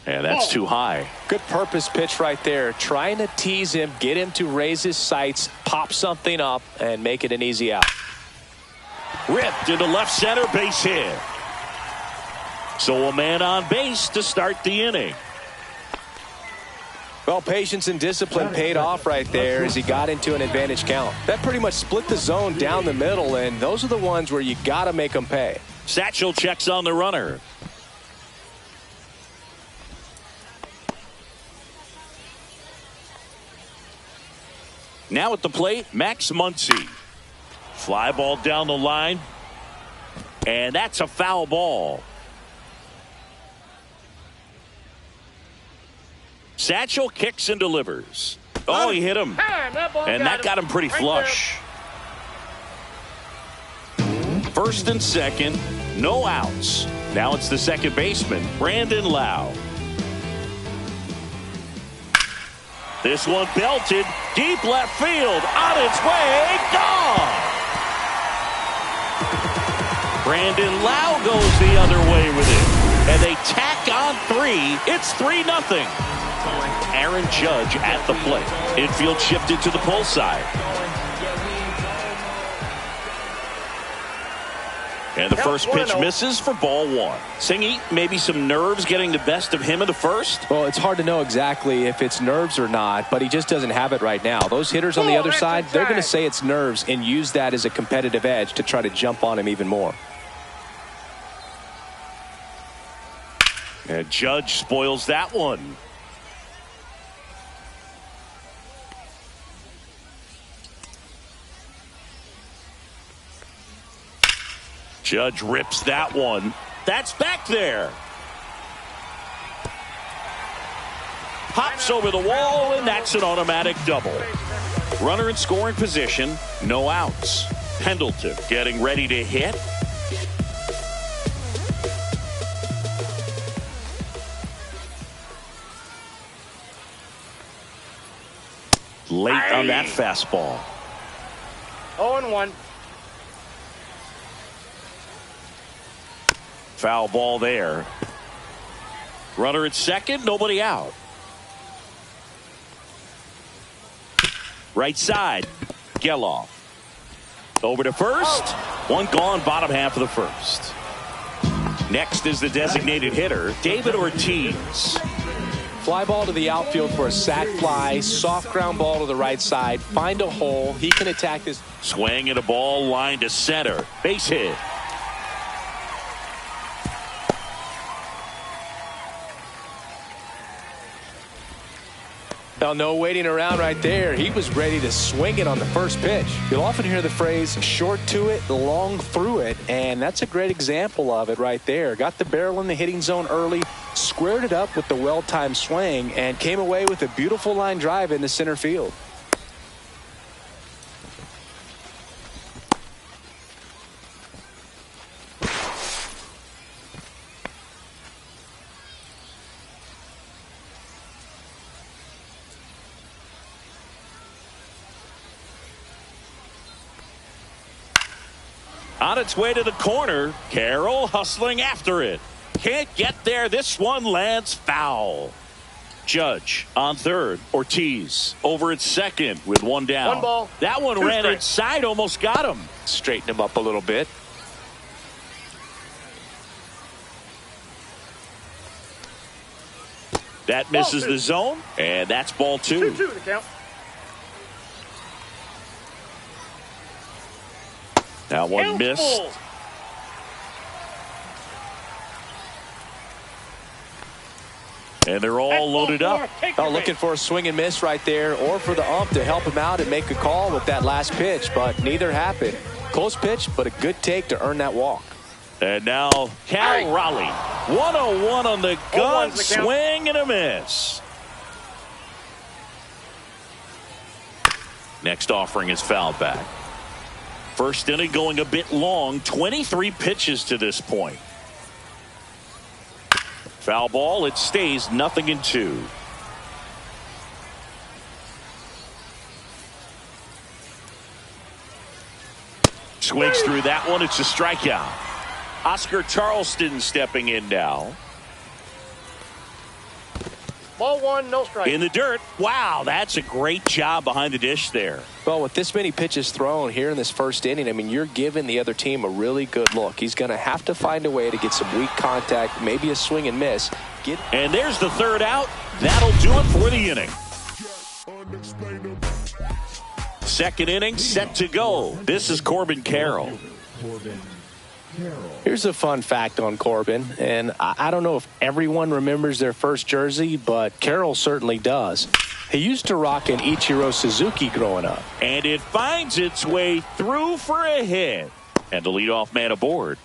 And that's too high. Good purpose pitch right there. Trying to tease him, get him to raise his sights, pop something up, and make it an easy out. Ripped into left center, base hit. So a man on base to start the inning. Well, patience and discipline paid off right there as he got into an advantage count. That pretty much split the zone down the middle, and those are the ones where you got to make them pay. Satchel checks on the runner. Now at the plate, Max Muncy. Fly ball down the line. And that's a foul ball. Satchel kicks and delivers. Oh, he hit him. And that got him pretty flush. First and second, no outs. Now it's the second baseman, Brandon Lau. This one belted deep left field, on its way, gone. Brandon Lau goes the other way with it, and they tack on 3. It's 3-0. Aaron Judge at the plate. Infield shifted to the pull side. And the first pitch misses for ball 1. Singy, maybe some nerves getting the best of him in the first? Well, it's hard to know exactly if it's nerves or not, but he just doesn't have it right now. Those hitters on the other side, they're going to say it's nerves and use that as a competitive edge to try to jump on him even more. And Judge spoils that one. Judge rips that one. That's back there. Pops over the wall, and that's an automatic double. Runner in scoring position, no outs. Pendleton getting ready to hit. Late on that fastball. 0-1. Foul ball there. Runner at second, nobody out. Right side, Geloff. Over to first. One gone, bottom half of the first. Next is the designated hitter, David Ortiz. Fly ball to the outfield for a sac fly. Soft ground ball to the right side. Find a hole. He can attack this. Swing and a ball line to center. Base hit. Now, no waiting around right there. He was ready to swing it on the first pitch. You'll often hear the phrase short to it, long through it, and that's a great example of it right there. Got the barrel in the hitting zone early, squared it up with the well-timed swing, and came away with a beautiful line drive into center field. On its way to the corner, Carroll hustling after it. Can't get there. This one lands foul. Judge on third. Ortiz over at second with one down. One ball. That one ran inside, almost got him. Straighten him up a little bit. That misses the zone, and that's ball 2. 2-2 the count. Now one missed. And they're all loaded up. Oh, looking for a swing and miss right there, or for the ump to help him out and make a call with that last pitch, but neither happened. Close pitch, but a good take to earn that walk. And now Cal Raleigh. 101 on the gun. Swing and a miss. Next offering is fouled back. First inning going a bit long. 23 pitches to this point. Foul ball. It stays 0-2. Swings through that one. It's a strikeout. Oscar Charleston stepping in now. Ball one, no strike. In the dirt. Wow, that's a great job behind the dish there. Well, with this many pitches thrown here in this first inning, I mean, you're giving the other team a really good look. He's going to have to find a way to get some weak contact, maybe a swing and miss. And there's the third out. That'll do it for the inning. Second inning set to go. This is Corbin Carroll. Here's a fun fact on Corbin, and I don't know if everyone remembers their first jersey, but Carroll certainly does. He used to rock an Ichiro Suzuki growing up. And it finds its way through for a hit. And the leadoff man aboard.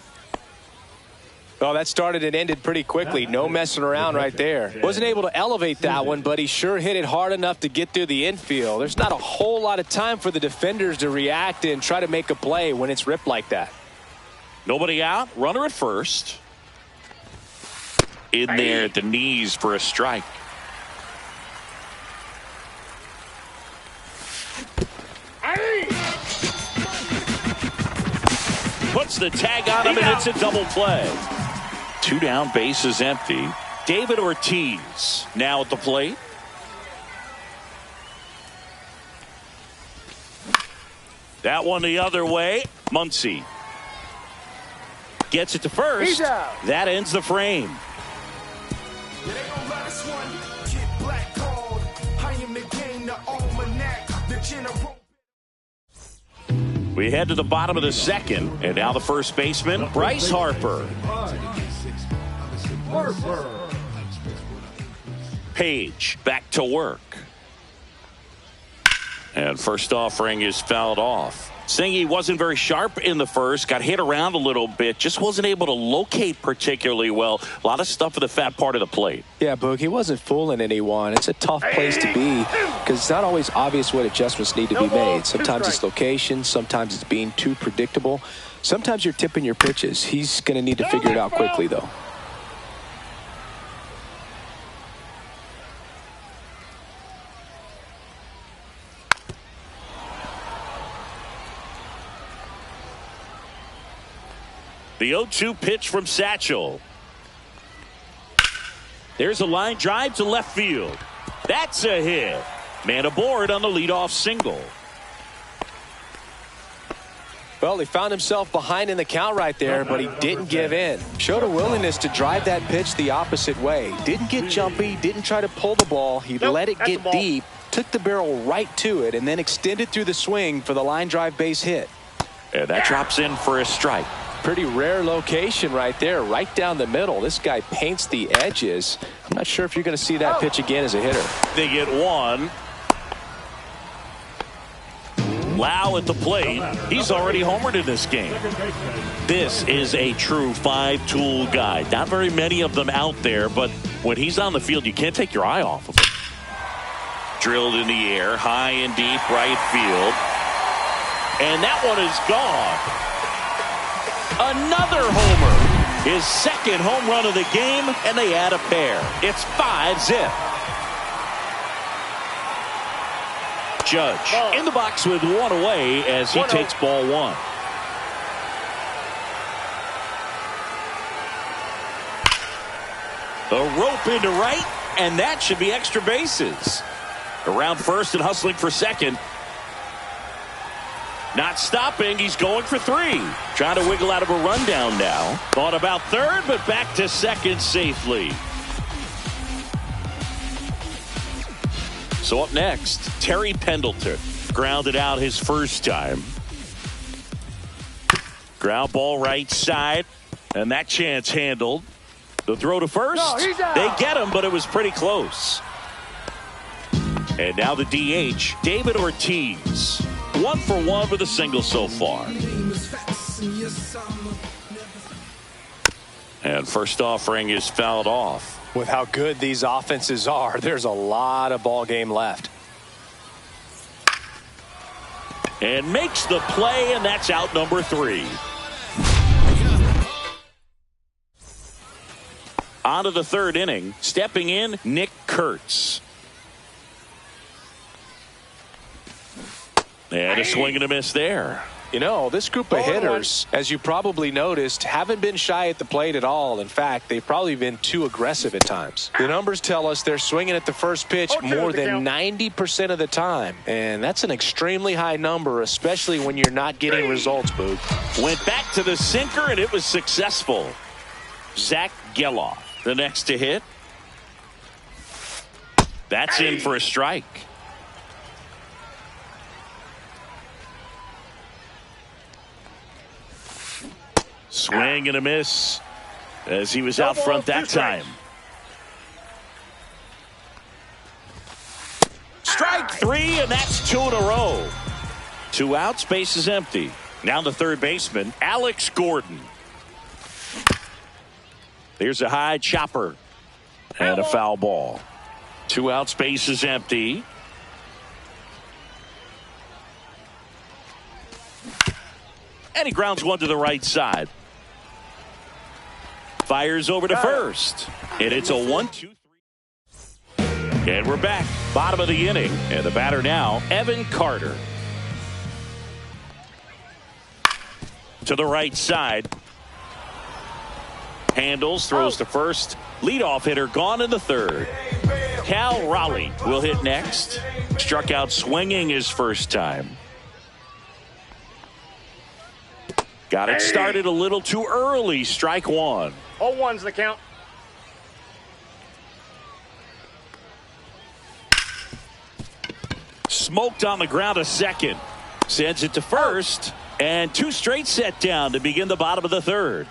Well, that started and ended pretty quickly. No messing around right there. Wasn't able to elevate that one, but he sure hit it hard enough to get through the infield. There's not a whole lot of time for the defenders to react and try to make a play when it's ripped like that. Nobody out. Runner at first. In there at the knees for a strike. Puts the tag on him, and it's a double play. 2 down, base is empty. David Ortiz now at the plate. That one the other way. Muncy gets it to first. That ends the frame. We head to the bottom of the second, and now the first baseman, Bryce Harper. Page back to work. And first offering is fouled off. Singy wasn't very sharp in the first, got hit around a little bit, just wasn't able to locate particularly well. A lot of stuff at the fat part of the plate. Yeah, Boog, he wasn't fooling anyone. It's a tough place to be because it's not always obvious what adjustments need to be made. Sometimes it's location, sometimes it's being too predictable. Sometimes you're tipping your pitches. He's going to need to figure it out quickly, though. The 0-2 pitch from Satchel. There's a line drive to left field. That's a hit. Man aboard on the leadoff single. Well, he found himself behind in the count right there, but he didn't give in. Showed a willingness to drive that pitch the opposite way. Didn't get jumpy, didn't try to pull the ball. He let it get deep, took the barrel right to it, and then extended through the swing for the line drive base hit. And that drops in for a strike. Pretty rare location right there, right down the middle. This guy paints the edges. I'm not sure if you're going to see that pitch again as a hitter. They get one. Lau at the plate. He's already homered in this game. This is a true five-tool guy. Not very many of them out there, but when he's on the field, you can't take your eye off of him. Drilled in the air, high and deep right field. And that one is gone. Another homer. His second home run of the game, and they add a pair. It's 5-zip. Judge in the box with one away as he takes ball one. A rope into right, and that should be extra bases. Around first and hustling for second. Not stopping. He's going for 3. Trying to wiggle out of a rundown now. Thought about third, but back to second safely. So up next, Terry Pendleton. Grounded out his first time. Ground ball right side. And that chance handled. The throw to first. They get him, but it was pretty close. And now the DH, David Ortiz. 1 for 1 with a single so far. And first offering is fouled off. With how good these offenses are, there's a lot of ball game left. And makes the play, and that's out number 3. On to the third inning. Stepping in, Nick Kurtz. And a swing and a miss there. You know, this group of hitters, as you probably noticed, haven't been shy at the plate at all. In fact, they've probably been too aggressive at times. The numbers tell us they're swinging at the first pitch more than 90% of the time. And that's an extremely high number, especially when you're not getting results, Boog. Went back to the sinker, and it was successful. Zach Geloff, the next to hit. That's in for a strike. Swing and a miss as he was out front that time. Strike three, and that's two in a row. 2 outs, base is empty. Now the third baseman, Alex Gordon. Here's a high chopper and a foul ball. 2 outs, base is empty. And he grounds one to the right side. Fires over to first. And it's a 1-2-3. And we're back. Bottom of the inning. And the batter now, Evan Carter. To the right side. Handles, throws to first. Leadoff hitter gone in the third. Cal Raleigh will hit next. Struck out swinging his first time. Got it started a little too early. Strike one. 0-1's the count. Smoked on the ground a second. Sends it to first. And 2 straight set down to begin the bottom of the third.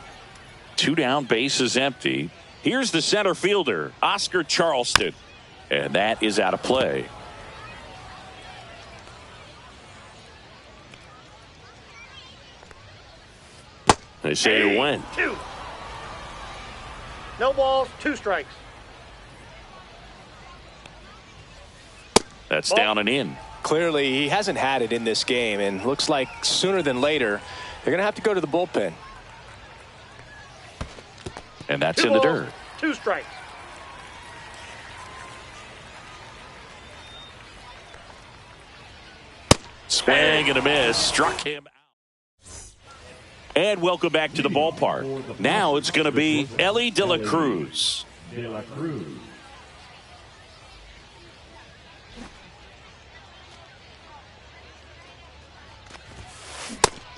2 down, base is empty. Here's the center fielder, Oscar Charleston. And that is out of play. They say it went. 2. No balls, 2 strikes. That's down and in. Clearly, he hasn't had it in this game, and looks like sooner than later, they're going to have to go to the bullpen. And that's 2 in the balls, dirt. 2 strikes. Swing and a miss. Struck him out. And welcome back to the ballpark. Now it's going to be Ellie De La Cruz.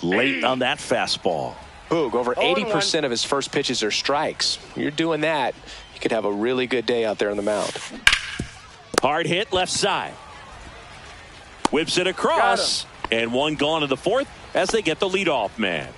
Late on that fastball. Boog, over 80% of his first pitches are strikes. You're doing that, you could have a really good day out there on the mound. Hard hit left side. Whips it across. And one gone in the fourth as they get the leadoff man.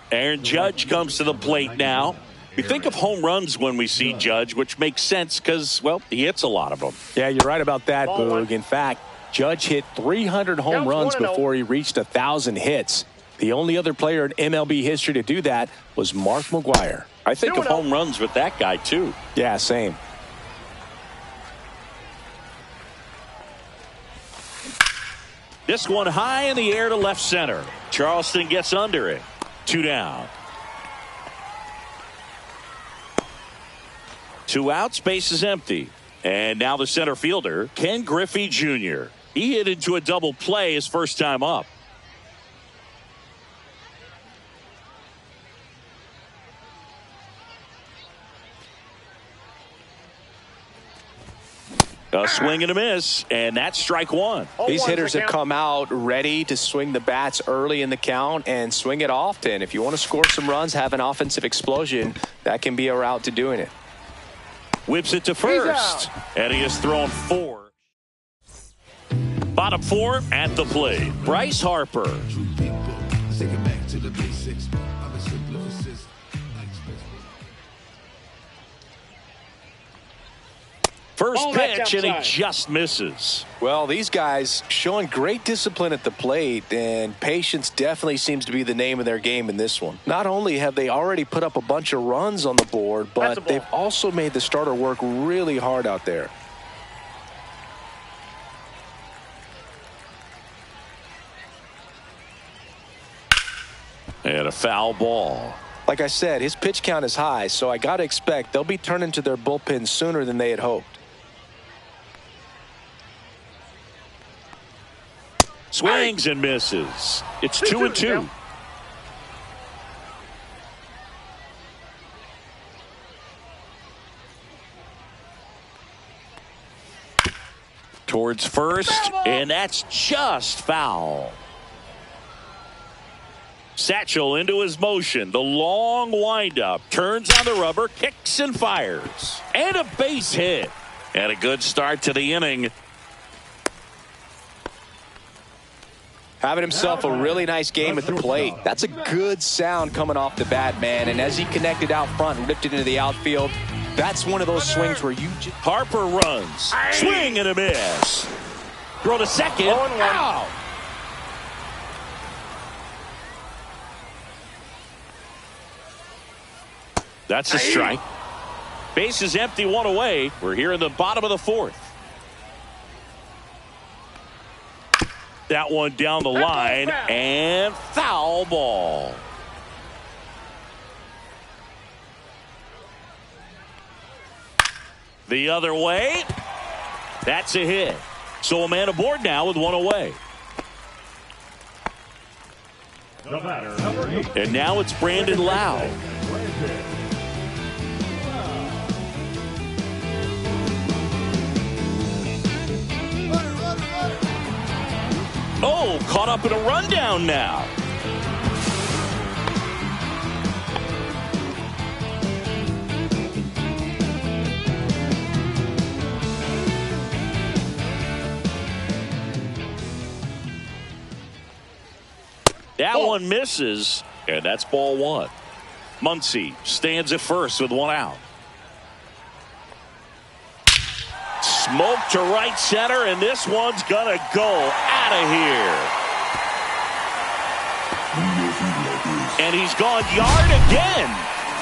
Aaron Judge comes to the plate now. We think of home runs when we see Judge, which makes sense because, well, he hits a lot of them. Yeah, you're right about that, Boog. In fact, Judge hit 300 home runs before he reached 1,000 hits. The only other player in MLB history to do that was Mark McGwire. I think of home runs with that guy, too. Yeah, same. This one high in the air to left center. Charleston gets under it. 2 down. 2 outs, base is empty. And now the center fielder, Ken Griffey Jr. He hit into a double play his first time up. A swing and a miss, and that's strike one. These hitters have come out ready to swing the bats early in the count and swing it often. If you want to score some runs, have an offensive explosion, that can be a route to doing it. Whips it to first, and he has thrown 4. Bottom 4 at the plate. Bryce Harper. First pitch, and he just misses. Well, these guys showing great discipline at the plate, and patience definitely seems to be the name of their game in this one. Not only have they already put up a bunch of runs on the board, but they've also made the starter work really hard out there. And a foul ball. Like I said, his pitch count is high, so I got to expect they'll be turning to their bullpen sooner than they had hoped. Swings and misses. It's 2-2. Towards first, and that's just foul. Satchel into his motion. The long windup. Turns on the rubber, kicks and fires. And a base hit. And a good start to the inning. Having himself a really nice game at the plate. That's a good sound coming off the bat, man. And as he connected out front and ripped it into the outfield, that's one of those swings where you just... Harper runs. Swing and a miss. Throw to second. Out. That's a strike. Base is empty, one away. We're here in the bottom of the fourth. That one down the line and foul ball. The other way. That's a hit. So a man aboard now with one away. And now it's Brandon Lau. Oh, caught up in a rundown now. That one misses, and that's ball one. Muncy stands at first with one out. Smoke to right center, and this one's gonna go out of here. And he's gone yard again.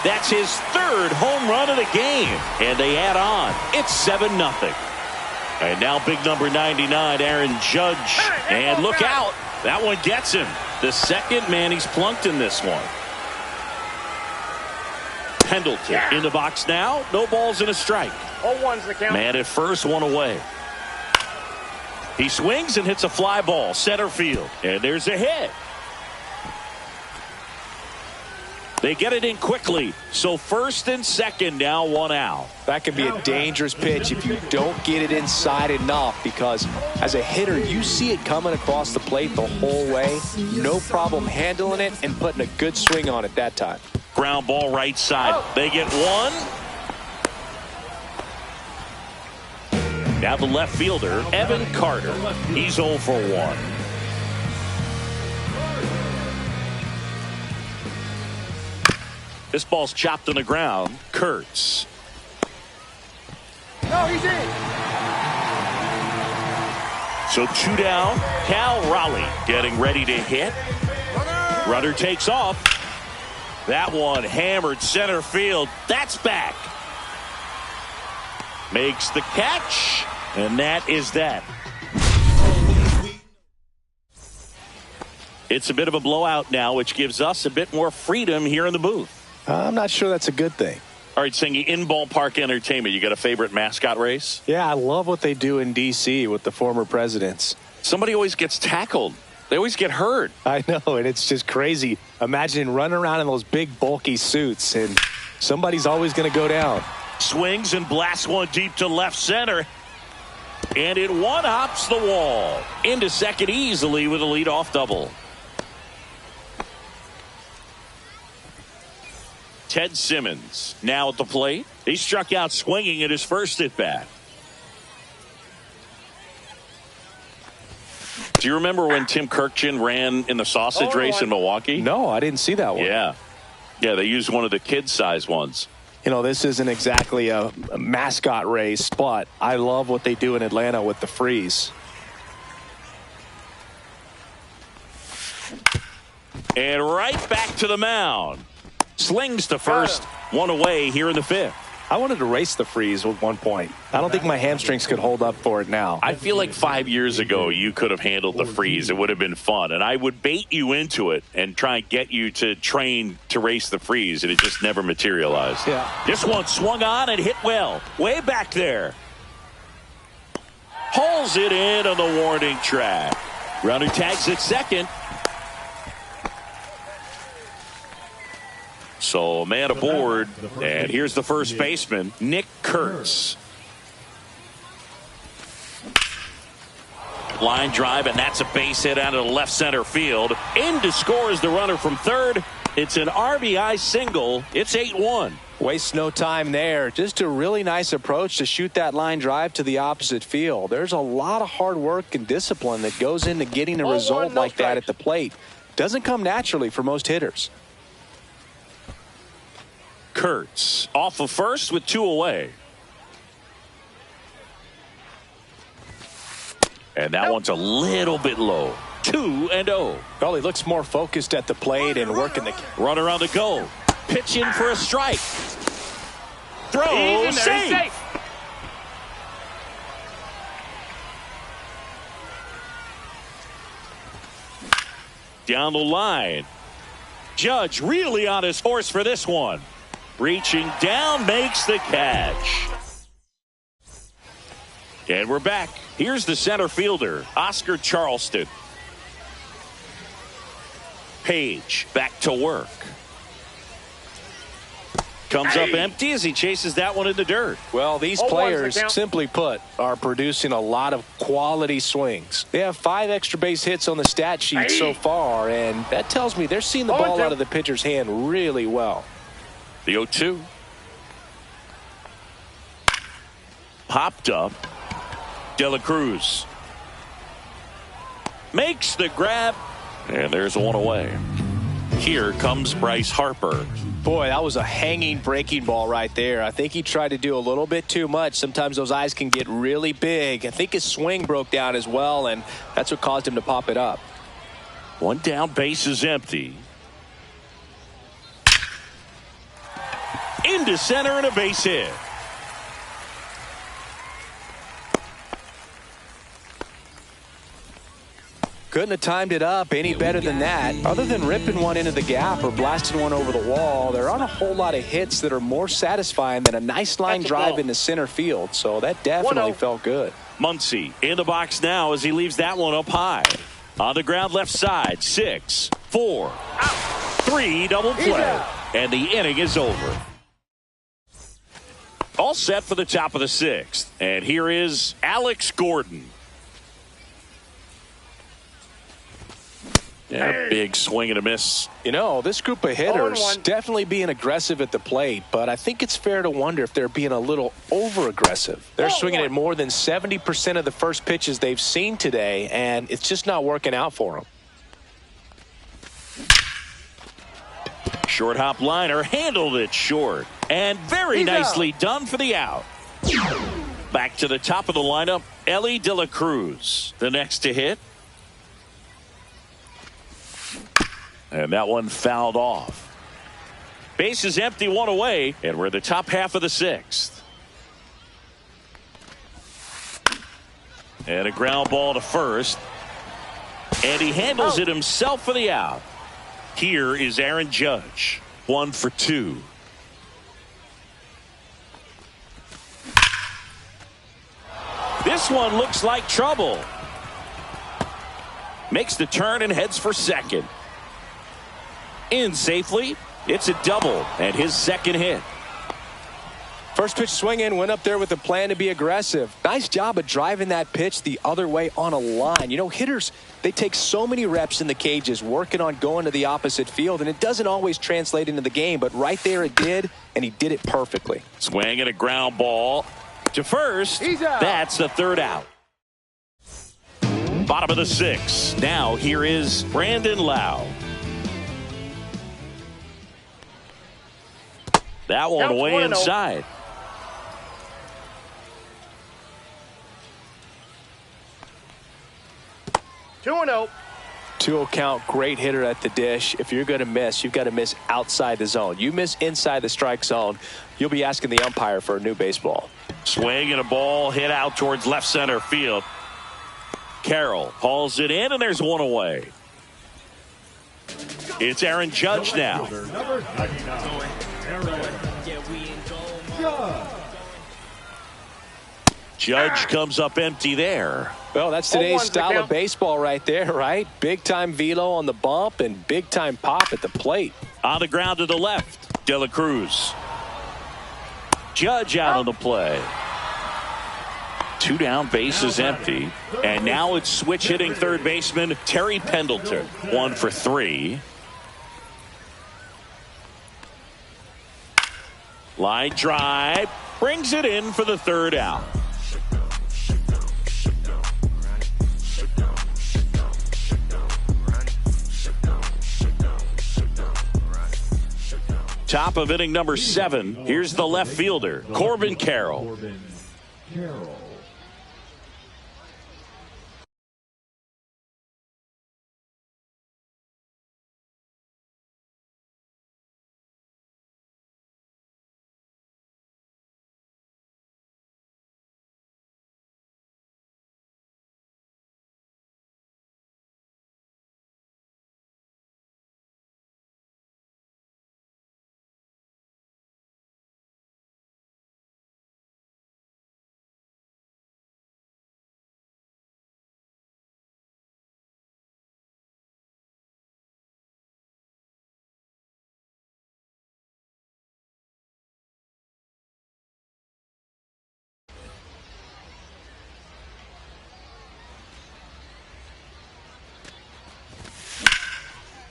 That's his third home run of the game. And they add on. It's 7-0. And now big number 99, Aaron Judge. And look out. That one gets him. The second man he's plunked in this one. Pendleton in the box now. No balls and a strike. 0-1's the count. Man at first, one away. He swings and hits a fly ball center field. And there's a hit. They get it in quickly. So first and second now, one out. That can be a dangerous pitch if you don't get it inside enough, because as a hitter, you see it coming across the plate the whole way. No problem handling it and putting a good swing on it that time. Ground ball right side. They get one. Now the left fielder, Evan Carter. He's 0 for 1. This ball's chopped on the ground. Kurtz. No, he's in. So 2 down. Cal Raleigh getting ready to hit. Runner takes off. That one hammered center field. That's back. Makes the catch. And that is that. It's a bit of a blowout now, which gives us a bit more freedom here in the booth. I'm not sure that's a good thing. All right, Singy, in ballpark entertainment, you got a favorite mascot race? Yeah, I love what they do in D.C. with the former presidents. Somebody always gets tackled. They always get hurt. I know, and it's just crazy. Imagine running around in those big, bulky suits, and somebody's always going to go down. Swings and blasts one deep to left center. And it one-hops the wall. Into second easily with a leadoff double. Ted Simmons now at the plate. He struck out swinging at his first at-bat. Do you remember when Tim Kirkchin ran in the sausage race in Milwaukee? No, I didn't see that one. Yeah, they used one of the kid-size ones. You know, this isn't exactly a mascot race, but I love what they do in Atlanta with the freeze. And right back to the mound. Slings to first, one away here in the fifth. I wanted to race the freeze at one point. I don't think my hamstrings could hold up for it now. I feel like 5 years ago you could have handled the freeze. It would have been fun. And I would bait you into it and try and get you to train to race the freeze. And it just never materialized. Yeah. This one swung on and hit well. Way back there. Hauls it in on the warning track. Runner tags at second. So man aboard, and here's the first baseman, Nick Kurtz. Line drive, and that's a base hit out of the left center field. In to score is the runner from third. It's an RBI single. It's 8-1. Waste no time there. Just a really nice approach to shoot that line drive to the opposite field. There's a lot of hard work and discipline that goes into getting a result like that at the plate. Doesn't come naturally for most hitters. Kurtz off of first with 2 away. And that one's a little bit low. 2-0. Well, he looks more focused at the plate and working the runner on the go. Pitch in for a strike. Throw safe. Down the line. Judge really on his horse for this one. Reaching down, makes the catch. And we're back. Here's the center fielder, Oscar Charleston. Page back to work. Comes up empty as he chases that one in the dirt. Well, these players, simply put, are producing a lot of quality swings. They have 5 extra base hits on the stat sheet so far, and that tells me they're seeing the ball out of the pitcher's hand really well. The 0-2. Popped up. De La Cruz makes the grab, and there's one away. Here comes Bryce Harper. Boy, that was a hanging breaking ball right there. I think he tried to do a little bit too much. Sometimes those eyes can get really big. I think his swing broke down as well, and that's what caused him to pop it up. One down, base is empty. Into center and a base hit. Couldn't have timed it up any better than that. Other than ripping one into the gap or blasting one over the wall, there aren't a whole lot of hits that are more satisfying than a nice line drive into center field. So that definitely felt good. Muncy in the box now as he leaves that one up high. On the ground left side. 6, 4, 3 double play. And the inning is over. All set for the top of the 6th. And here is Alex Gordon. Yeah, big swing and a miss. You know, this group of hitters definitely being aggressive at the plate, but I think it's fair to wonder if they're being a little over-aggressive. They're swinging at more than 70% of the first pitches they've seen today, and it's just not working out for them. Short hop liner handled it short, and very nicely done for the out. Back to the top of the lineup, Ellie De La Cruz, the next to hit. And that one fouled off. Base is empty, 1 away, and we're in the top half of the 6th. And a ground ball to first. And he handles it himself for the out. Here is Aaron Judge. 1 for 2. This one looks like trouble. Makes the turn and heads for second. In safely. It's a double and his second hit. First pitch swinging, went up there with a plan to be aggressive. Nice job of driving that pitch the other way on a line. You know, hitters, they take so many reps in the cages working on going to the opposite field, and it doesn't always translate into the game, but right there it did, and he did it perfectly. Swing and a ground ball to first. That's the third out. Bottom of the 6th. Now here is Brandon Lau. That one way inside. Two and 0. 2-0 count, great hitter at the dish. If you're going to miss, you've got to miss outside the zone. You miss inside the strike zone, you'll be asking the umpire for a new baseball. Swing and a ball hit out towards left center field. Carroll hauls it in, and there's one away. It's Aaron Judge now. Judge comes up empty there. Well, that's today's 0-1's the style of count. baseball right there, right? Big-time velo on the bump and big-time pop at the plate. On the ground to the left, De La Cruz. Judge out on the play. 2 down, bases empty. And now it's switch hitting third baseman Terry Pendleton. 1 for 3. Line drive. Brings it in for the 3rd out. Top of inning number 7. Here's the left fielder, Corbin Carroll.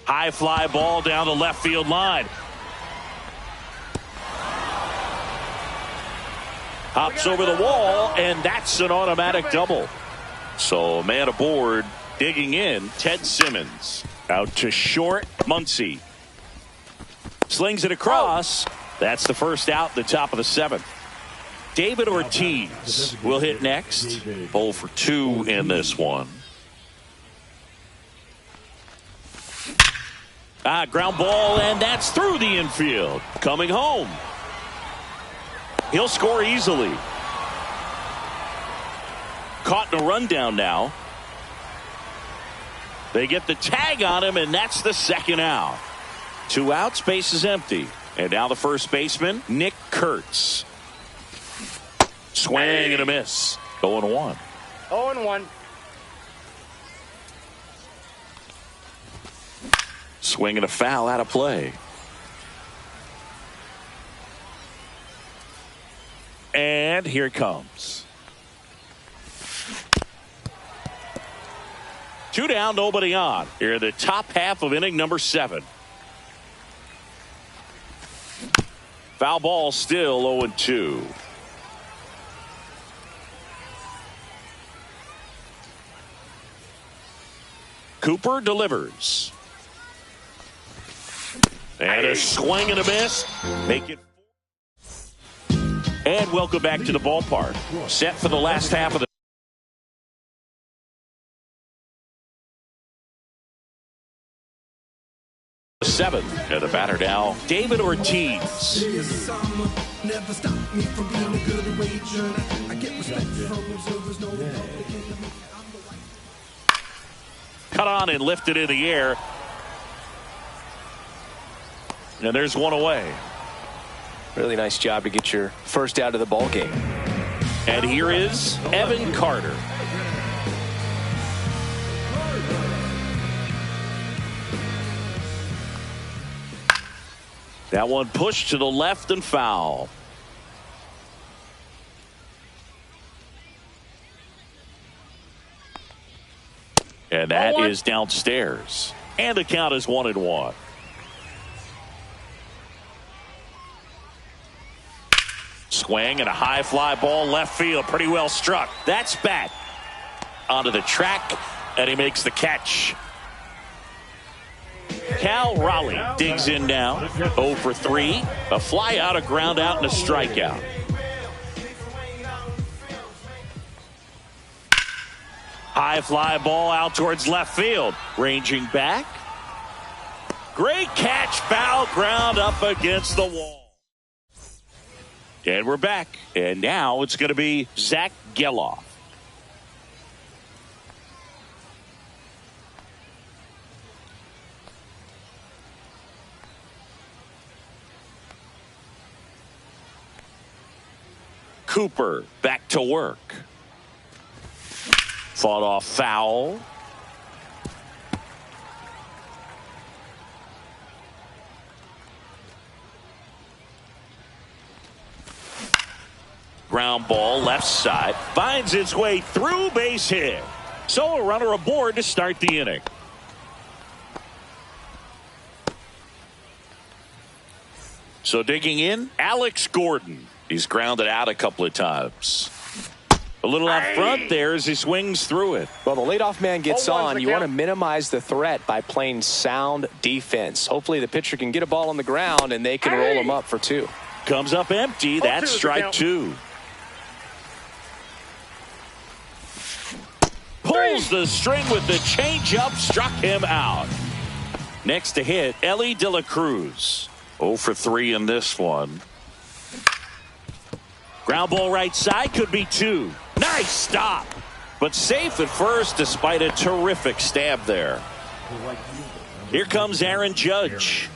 High fly ball down the left field line. Hops over the wall, and that's an automatic double. So man aboard, digging in, Ted Simmons. Out to short, Muncy. Slings it across. That's the first out, the top of the 7th. David Ortiz will hit next. 0 for 2 in this one. Ground ball, and that's through the infield. Coming home. He'll score easily. Caught in a rundown now. They get the tag on him, and that's the 2nd out. 2 outs, base is empty. And now the first baseman, Nick Kurtz. Swing and a miss. 0-1. 0-1. Swing and a foul out of play. And here it comes. 2 down, nobody on. Here, the top half of inning number 7. Foul ball still 0-2. Cooper delivers. And a swing and a miss. Make it. And welcome back to the ballpark. Set for the last half of the 7th. And the batter now, David Ortiz. Cut on and lifted in the air. And there's one away. Really nice job to get your first out of the ball game. And here is Evan Carter. That one pushed to the left and foul. And that is downstairs. And the count is 1-1. Swing and a high fly ball left field. Pretty well struck. That's back onto the track, and he makes the catch. Cal Raleigh digs in now. 0 for 3. A fly out, a ground out, and a strikeout. High fly ball out towards left field. Ranging back. Great catch. Foul ground up against the wall. And we're back. And now it's going to be Zach Geloff. Cooper back to work. Fought off foul. Ground ball left side. Finds its way through, base hit. So a runner aboard to start the inning. So digging in, Alex Gordon. He's grounded out a couple of times. A little out front there as he swings through it. Well, the leadoff man gets on. You want to minimize the threat by playing sound defense. Hopefully the pitcher can get a ball on the ground and they can roll him up for 2. Comes up empty. That's strike 2. Pulls the string with the changeup. Struck him out. Next to hit, Ellie De La Cruz. 0 for 3 in this one. Ground ball right side, could be 2. Nice stop. But safe at first despite a terrific stab there. Here comes Aaron Judge.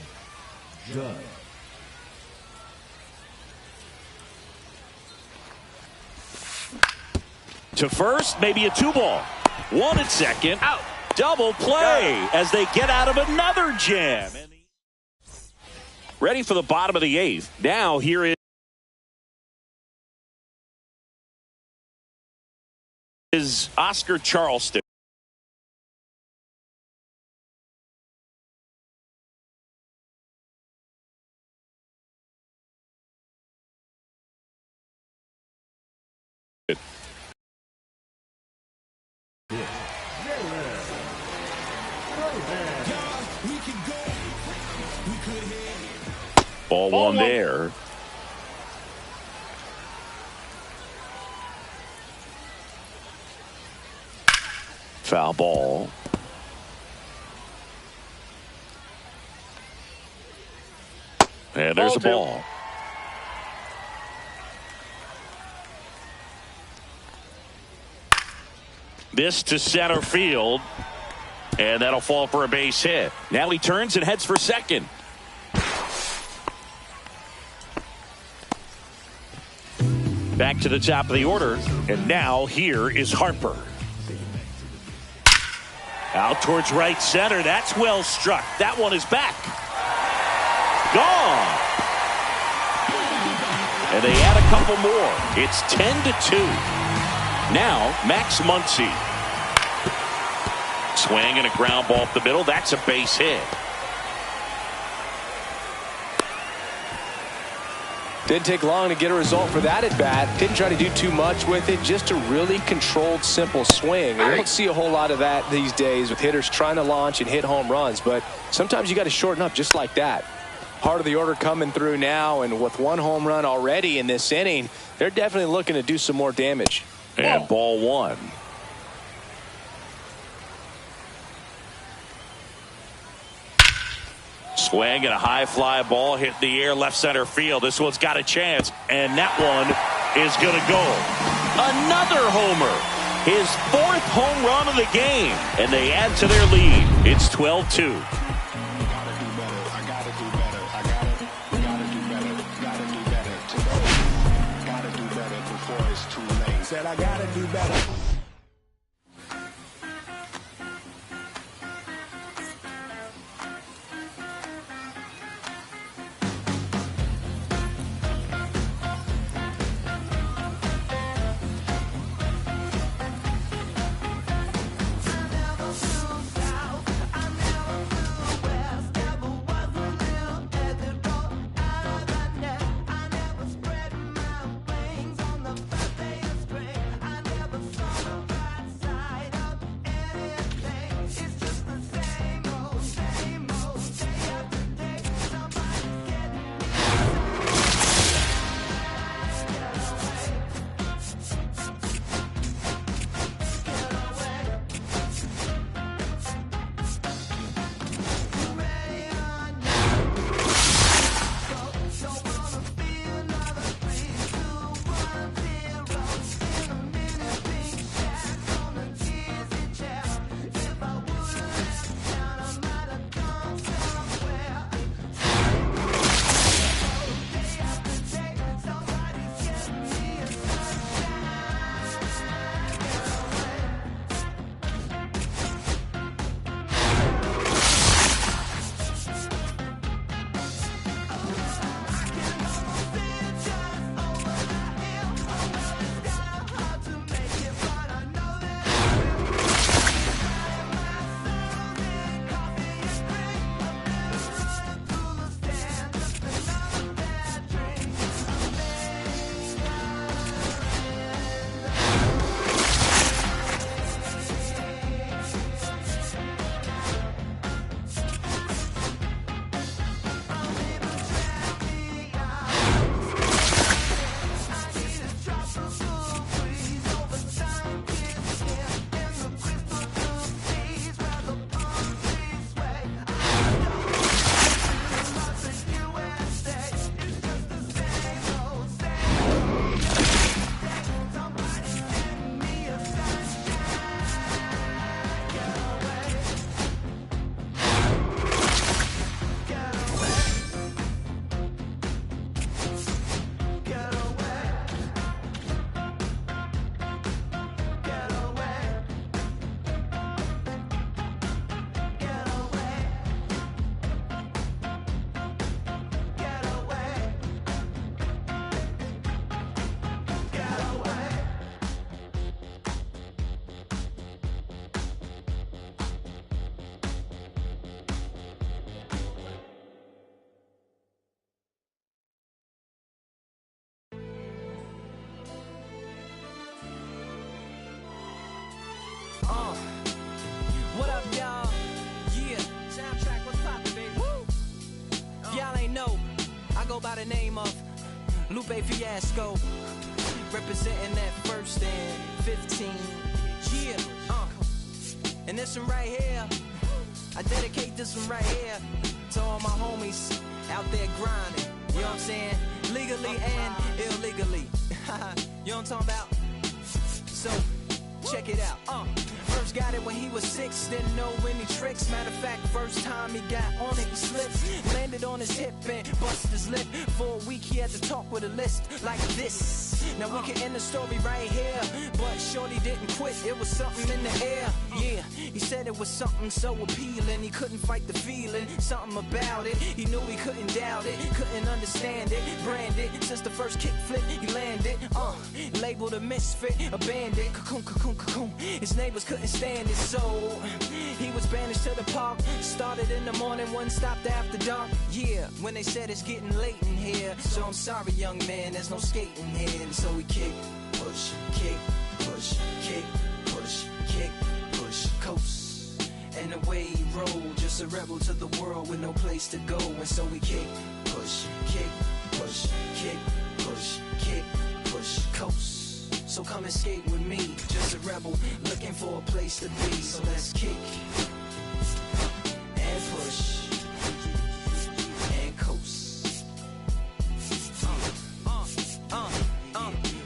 To first, maybe a 2-ball. 1 at second. Out. Double play as they get out of another jam. Ready for the bottom of the 8th. Now here is Oscar Charleston. Ball one there. Foul ball. And there's a ball. This to center field. And that'll fall for a base hit. Now he turns and heads for second. Back to the top of the order. And now here is Harper. Out towards right center. That's well struck. That one is back. Gone. And they add a couple more. It's 10-2. Now Max Muncy. Swing and a ground ball up the middle. That's a base hit. Didn't take long to get a result for that at bat. Didn't try to do too much with it. Just a really controlled, simple swing. You don't see a whole lot of that these days with hitters trying to launch and hit home runs. But sometimes you got to shorten up just like that. Part of the order coming through now, and with 1 home run already in this inning, they're definitely looking to do some more damage. And ball 1. Swing and a high fly ball hit in the air left center field. This one's got a chance, and that one is going to go. Another homer. His 4th home run of the game, and they add to their lead. It's 12-2. Said I gotta do better. go by the name of Mlb Fiasco, representing that first and 15. Yeah, and this one right here, I dedicate this one right here to all my homies out there grinding. You know what I'm saying? Legally and illegally. You know what I'm talking about? So, check it out. First got it when he was 6, didn't know any tricks. Matter of fact, first time he got on it, he slipped. Landed on his hip and busted his lip. For a week he had to talk with a list like this. Now we can end the story right here, but shorty didn't quit, it was something in the air. Yeah, he said it was something so appealing, he couldn't fight the feeling, something about it. He knew he couldn't doubt it, couldn't understand it. Branded, since the first kick flip, he landed. Labeled a misfit, a bandit. Cocoon, cocoon, cocoon. His neighbors couldn't stand it, so he was banished to the park. Started in the morning, one stopped after dark. Yeah, when they said it's getting late in here, so I'm sorry, young man, there's no skating here. And so we kick, push, kick, push, kick, push, kick, push, coast. And away he rolled, just a rebel to the world with no place to go. And so we kick, push, kick, push, kick, push, kick, push, coast. So come and skate with me, just a rebel looking for a place to be. So let's kick and push and coast.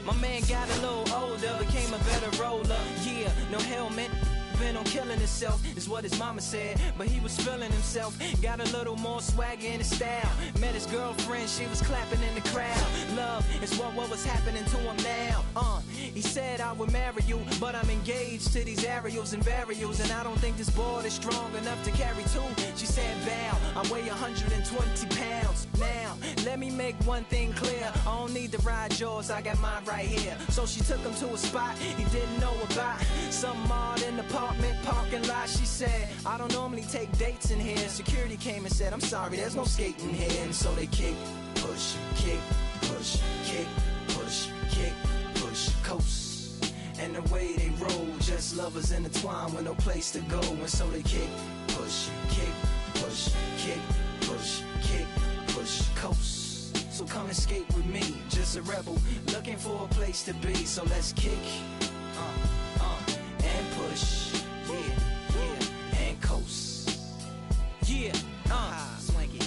My man got a little older, became a better roller. Yeah, no helmet, been on killing himself, is what his mama said. But he was feeling himself, got a little more swagger in his style. Met his girlfriend, she was clapping in the crowd. Love is what was happening to him now. He said I would marry you, but I'm engaged to these aerials and varials, and I don't think this board is strong enough to carry two. She said bow, I weigh 120 pounds. Now, let me make one thing clear, I don't need to ride yours, I got mine right here. So she took him to a spot he didn't know about, some odd in the apartment parking lot. She said, I don't normally take dates in here. Security came and said, I'm sorry, there's no skating here. And so they kick, push, kick, push, kick, push, kick, push, coast. And the way they roll, just lovers intertwined with no place to go. And so they kick, push, kick, push, kick, push, kick, push, coast. So come and skate with me, just a rebel looking for a place to be. So let's kick and push, yeah, and coast. Yeah, swanky.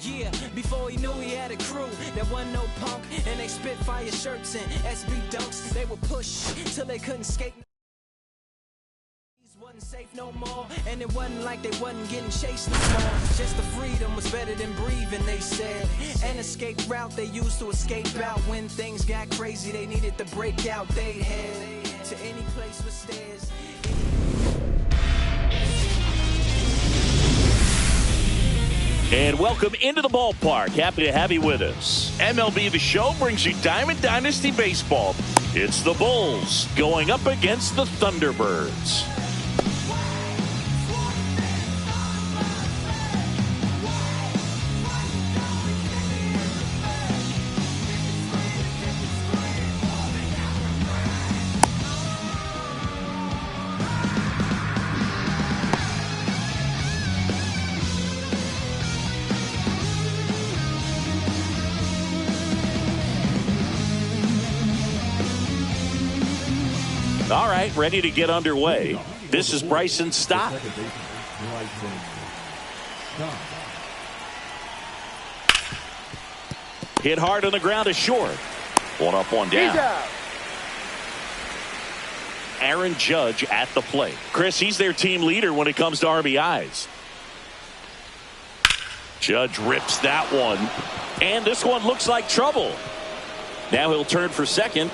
Yeah, before he knew he had a crew, there wasn't no punk, and they spit fire shirts and SB dunks. They would push till they couldn't skate. Wasn't safe no more, and it wasn't like they wasn't getting chased no more. Just the freedom was better than breathing, they said. An escape route they used to escape out. When things got crazy, they needed to break out. They'd head to any place with stairs. And welcome into the ballpark. Happy to have you with us. MLB The Show brings you Diamond Dynasty Baseball. It's the Bulls going up against the Thunderbirds. All right, ready to get underway. This is Bryson Stott. Hit hard on the ground is short. One up, one down. Aaron Judge at the plate. Chris, he's their team leader when it comes to RBIs. Judge rips that one. And this one looks like trouble. Now he'll turn for second.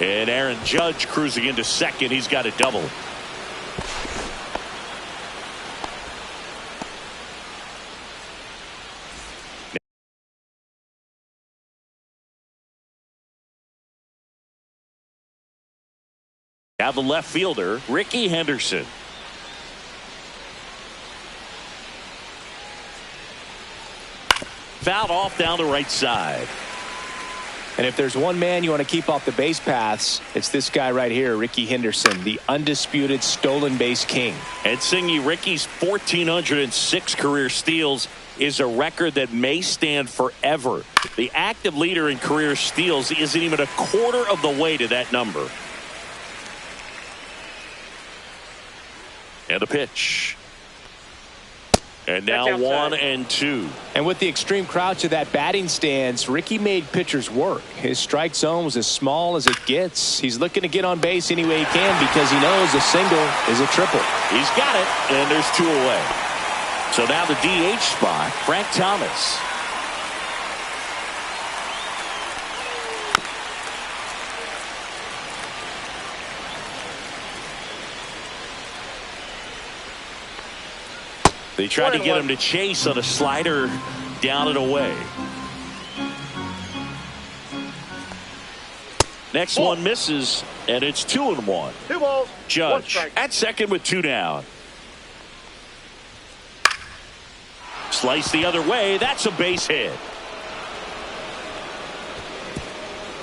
And Aaron Judge cruising into second. He's got a double. Now the left fielder, Ricky Henderson. Fouled off down the right side. And if there's one man you want to keep off the base paths, it's this guy right here, Ricky Henderson, the undisputed stolen base king. And Singy, Ricky's 1,406 career steals is a record that may stand forever. The active leader in career steals isn't even a quarter of the way to that number. And the pitch. And now 1-2. And with the extreme crouch of that batting stance, Ricky made pitchers work. His strike zone was as small as it gets. He's looking to get on base any way he can because he knows a single is a triple. He's got it, and there's 2 away. So now the DH spot, Frank Thomas. They tried to get him to chase on a slider down and away. Next one misses, and it's 2-1. 2 balls, 1 Judge strike. at second with 2 down. Slice the other way. That's a base hit.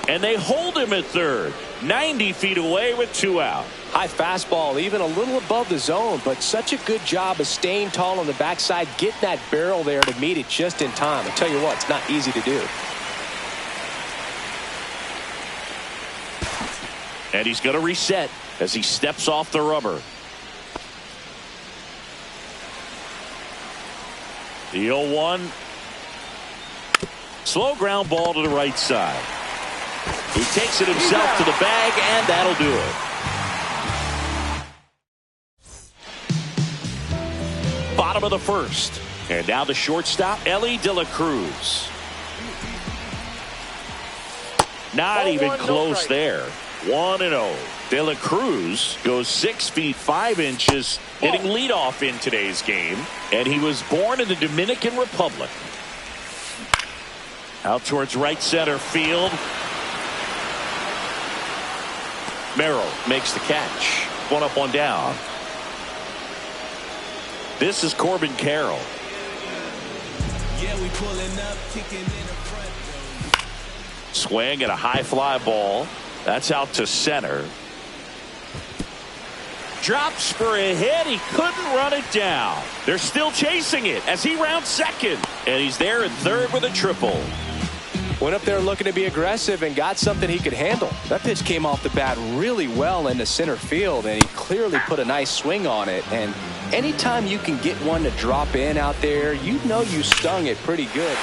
And they hold him at third. 90 feet away with 2 out. High fastball, even a little above the zone, but such a good job of staying tall on the backside, getting that barrel there to meet it just in time. I tell you what, it's not easy to do. And he's going to reset as he steps off the rubber. The 0-1. Slow ground ball to the right side. He takes it himself to the bag, and that'll do it. Bottom of the first. And now the shortstop, Elly De La Cruz. Not even close there. 1-0. De La Cruz goes 6 feet 5 inches, hitting leadoff in today's game. And he was born in the Dominican Republic. Out towards right center field. Merrill makes the catch. 1 up, 1 down. This is Corbin Carroll. Yeah, we pulling up, kicking in the front. Swing and a high fly ball. That's out to center. Drops for a hit. He couldn't run it down. They're still chasing it as he rounds second. And he's there at third with a triple. Went up there looking to be aggressive and got something he could handle. That pitch came off the bat really well into center field, and he clearly put a nice swing on it. And anytime you can get one to drop in out there, you know you stung it pretty good.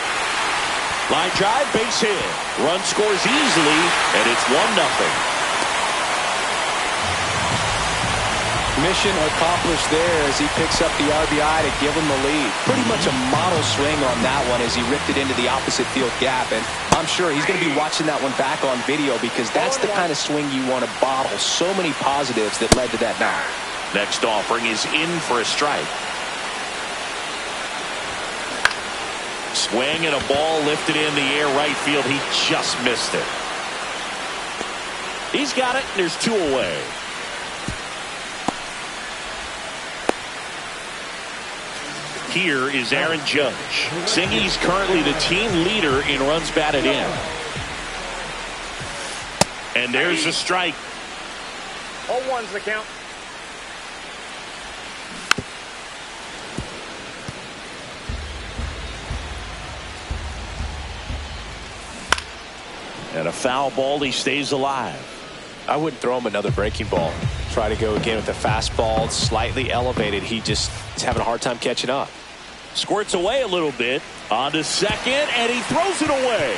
Line drive, base hit. Run scores easily, and it's 1-0. Mission accomplished there as he picks up the RBI to give him the lead. Pretty much a model swing on that one as he ripped it into the opposite field gap. And I'm sure he's going to be watching that one back on video because that's the kind of swing you want to bottle. So many positives that led to that knock. Next offering is in for a strike. Swing and a ball lifted in the air right field. He just missed it. He's got it, and there's 2 away. Here is Aaron Judge. Singy's currently the team leader in runs batted in. And there's a strike. 0-1's the count. And a foul ball. He stays alive. I wouldn't throw him another breaking ball. Try to go again with the fastball, slightly elevated. He just is having a hard time catching up. Squirts away a little bit. On to second, and he throws it away.